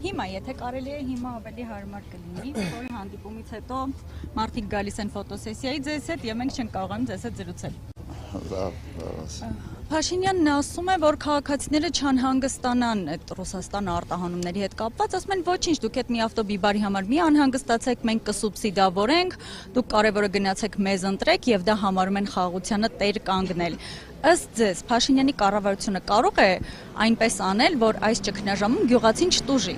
Հիմա, եթե կարելի է, հիմա ավելի հարմար կլինի, որ հանդիպումից հետո մարդիկ գալիս են ֆոտոսեսիայի ձեզ հետ եւ մենք չենք կարողանում ձեզ հետ զրուցել։ Փաշինյանն ասում է, որ քաղաքացիները չանհանգստանան այդ Ռուսաստան արտահանումների հետ կապված, ասում են ոչինչ, դուք այդ մի ավտոբիբարի համար մի անհանգստացեք, մենք կսուբսիդավորենք, դուք կարևորը գնացեք մեզ ընտրեք եւ դա համարում են խաղաղությանը տեր կանգնել։ Ըստ ձեզ, Փաշինյանի կառավարությունը կարող է այնպես անել, որ այս ճգնաժամում գյուղացին չտուժի։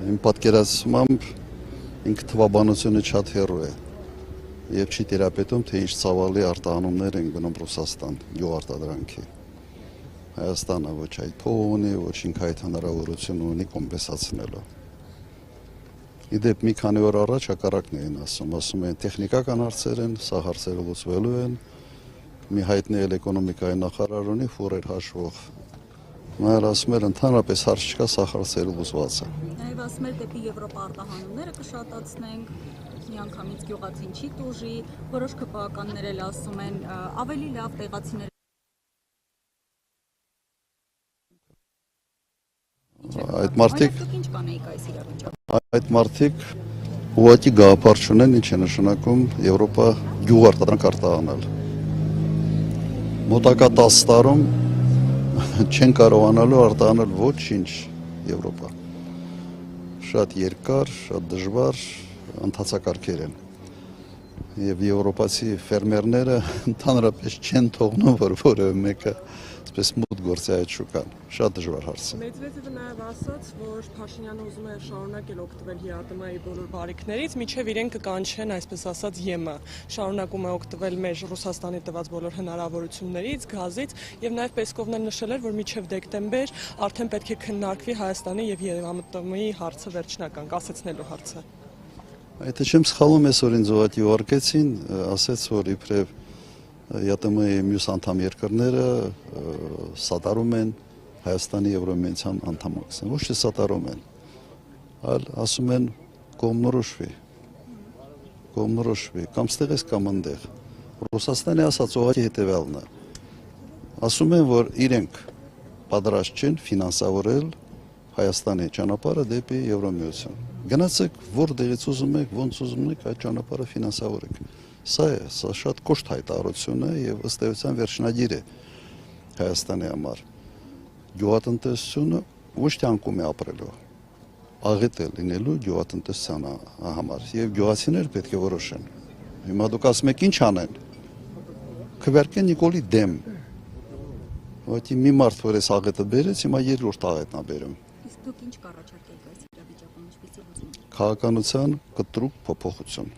Իմ պատկերացմամբ ինքը թվաբանությունը շատ հեռու է եւ չի տիրապետում, թե ինչ ցավալի արտահանումներ են գնում Ռուսաստան գյուղարտադրանքի։ Հայաստանը ոչ այդ փող ունի, ոչ ինքը այդ հնարավորություն ունի կոմպենսացնելու։ Իդեպ մի քանի օր առաջ հակառակն էին ասում են տեխնիկական հարցեր են, սա հարցերը լուծվելու են։ Մի հայտնի էկոնոմիկայի նախարար ունի ֆուրեր հաշվող։ Նա ասում էր ընդհանրապես հարց չկա, սա հարցերը լուծված է։ Նաև ասում էր դեպի Եվրոպա արտահանումները կշատացնենք, միանգամից գյուղացին չի տուժի, որոշ քպականներ էլ ասում են ավելի լավ տեղացիներ։ Այդ մարդիկ ինչ կանեիք այս իրավիճակում։ Այդ մարդիկ ուղղակի գաղափար չունեն, ինչ է նշանակում Եվրոպա գյուղարտադրանք արտահանել։ Մոտակա 10 տարում չեն կարողանալու արտահանել ոչինչ Եվրոպա։ Շատ երկար, շատ դժվար ընթացակարգեր են։ Եվ եվրոպացի ֆերմերները ընդհանրապես չեն թողնում, որ որևէ մեկը այսպես մուտք գործի այդ շուկան։ Շատ դժվար հարց է։ Մեդվեդևը նաև ասաց, որ Փաշինյանը ուզում է շարունակել օգտվել ՀԱՏՄ-ի բոլոր բարիքներից, մինչև իրեն կկանչեն, այսպես ասած, ԵՄ։ Շարունակում է օգտվել մեր Ռուսաստանի տված բոլոր հնարավորություններից, գազից, եւ նաև Պեսկովն էլ նշել էր, որ մինչև դեկտեմբեր արդեն պետք է քննարկվի Հայաստանի եւ ՀԱՏՄ-ի հարցը վերջնական կասեցնելու հարցը։ Եթե չեմ սխալվում, այսօր ինձ ուղղակի ուղարկեցին, ասեց, որ իբրև ՀԱՏՄ-ի մյուս անդամ երկրները սատարում են Հայաստանի Եվրոմիության անդամակցին, ոչ թե սատարում են, այլ ասում են կողմնորոշվի, կամ ստեղես կամ ընդեղ։ Ռուսաստանի ասած ուղղակի հետևյալն է, ասում են, որ իրենք պատրաստ չեն ֆինանսավորել Հայաստանի ճանապարհը դեպի Եվրոմիություն։ Գնացեք որտեղից ուզում եք, ոնց ուզում եք այդ ճանապարհը ֆինանսավորեք։ Սա է, սա շատ կոշտ հայտարարություն է եւ ըստ էության վերջնագիր է Հայաստանի համար։ Գյուղատնտեսությունը ոչ թե անկում է ապրելու, աղետ է լինելու գյուղատնտեսության համար եւ գյուղացիներ պետք է որոշեն։ Հիմա դուք ասում եք ինչ անեն։ Քվերկեն Նիկոլի դեմ։ Ոդի մի մարդ որ էս աղետը բերեց, հիմա երրորդ աղետն է բերում։ Իսկ դուք ինչ կառաջարկեք այս իրավիճակում, ինչպեսի լուծում։ Քաղաքականության կտրուկ փոփոխություն։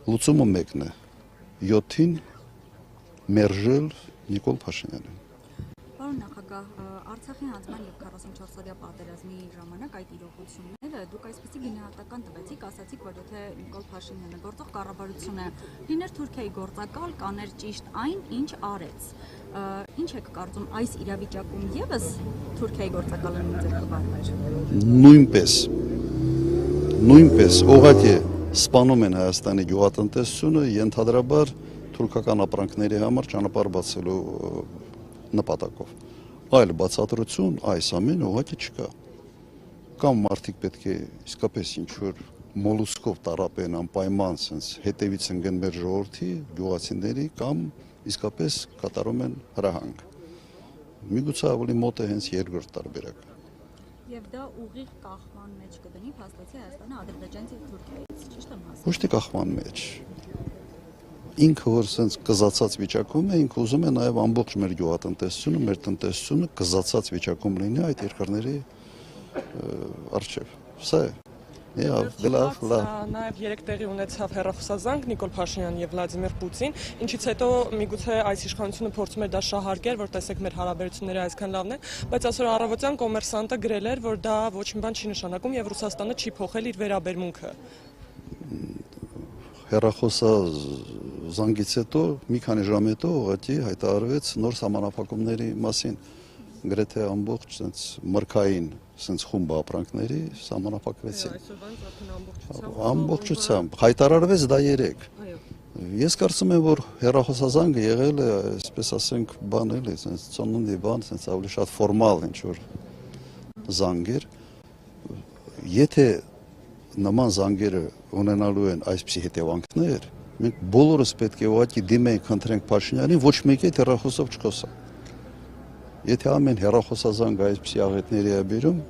Լուծումը մեկն է 7-ին մերժել Նիկոլ Փաշինյանին։ Պարոն նախագահ, Արցախի հանձնման եւ 44-օրյա պատերազմի ժամանակ այդ իրողությունները դուք այսպեսի գնահատական տվեցիք, ասացիք, որ եթե Նիկոլ Փաշինյանը գործող կառավարությունը լիներ Թուրքիայի գործակալ, կաներ ճիշտ այն, ինչ արեց։ Ինչ եք կարծում այս իրավիճակում եւս Թուրքիայի գործակալը նույնպես կվարվեր։ Նույնպես ուղղակի սպանում են Հայաստանի գյուղատնտեսությունը, ենթադրաբար թուրքական ապրանքների համար ճանապարհ բացելու նպատակով։ Այլ բացատրություն այս ամեն ուղղակի չկա։ Կամ մարդիկ պետք է իսկապես ինչ-որ մոլուսկով տարապեն անպայման sense հետևից ընկեն մեր ժողովրդի, գյուղացիների կամ իսկապես կատարում են հրահանգ։ Միգուցե ավելի մոտ է հենց երկրորդ տարբերակը։ Եվ դա ուղիղ կախման մեջ կդնի փաստացի Հայաստանը Ադրբեջանից եւ Թուրքիայից, ճիշտ եմ հասկանում։ Ոչ թե կախման մեջ։ Ինքը որ sense կզացած վիճակում է, ինքը ուզում է նաև ամբողջ մեր գյուղատնտեսությունը, մեր տնտեսությունը կզացած վիճակում լինի այդ երկրների առջև։ Սա է։ Լավ։ Նաև երեք տեղի ունեցավ հեռախոսազանգ Նիկոլ Փաշինյան եւ Վլադիմիր Պուտին, ինչից հետո միգուցե այս իշխանությունը փորձում է դա շահարկել, որ տեսեք մեր հարաբերությունները այսքան լավն են, բայց այսօր առավոտյան կոմերսանտը գրել էր, որ դա ոչ մի բան չի նշանակում եւ Ռուսաստանը չի փոխել իր վերաբերմունքը։ Հեռախոսազանգից հետո մի քանի ժամ հետո ուղղակի հայտարարվեց նոր սահմանափակումների մասին։ Գրեթե ամբողջ sense մրգային sense խումբ ապրանքների սահմանափակվեցին։ Ամբողջությամբ հայտարարվեց դա երեք։ Ես կարծում եմ, որ հեռախոսազանգը եղել է, այսպես ասենք, բան էլի, sense ծնունդի բան, sense ավելի շատ ֆորմալ ինչ որ զանգեր։ Եթե նման զանգերը ունենալու են այսպիսի հետևանքներ, մենք բոլորս պետք է ուղղակի դիմենք, խնդրենք Փաշինյանին, ոչ մեկի հետ հեռախոսով չխոսա։ Եթե ամեն հեռախոսազանգը այսպիսի աղետների է բերում,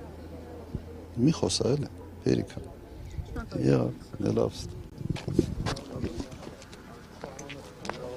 մի խոսա էլի, հերիքա։ Եղա, լավ։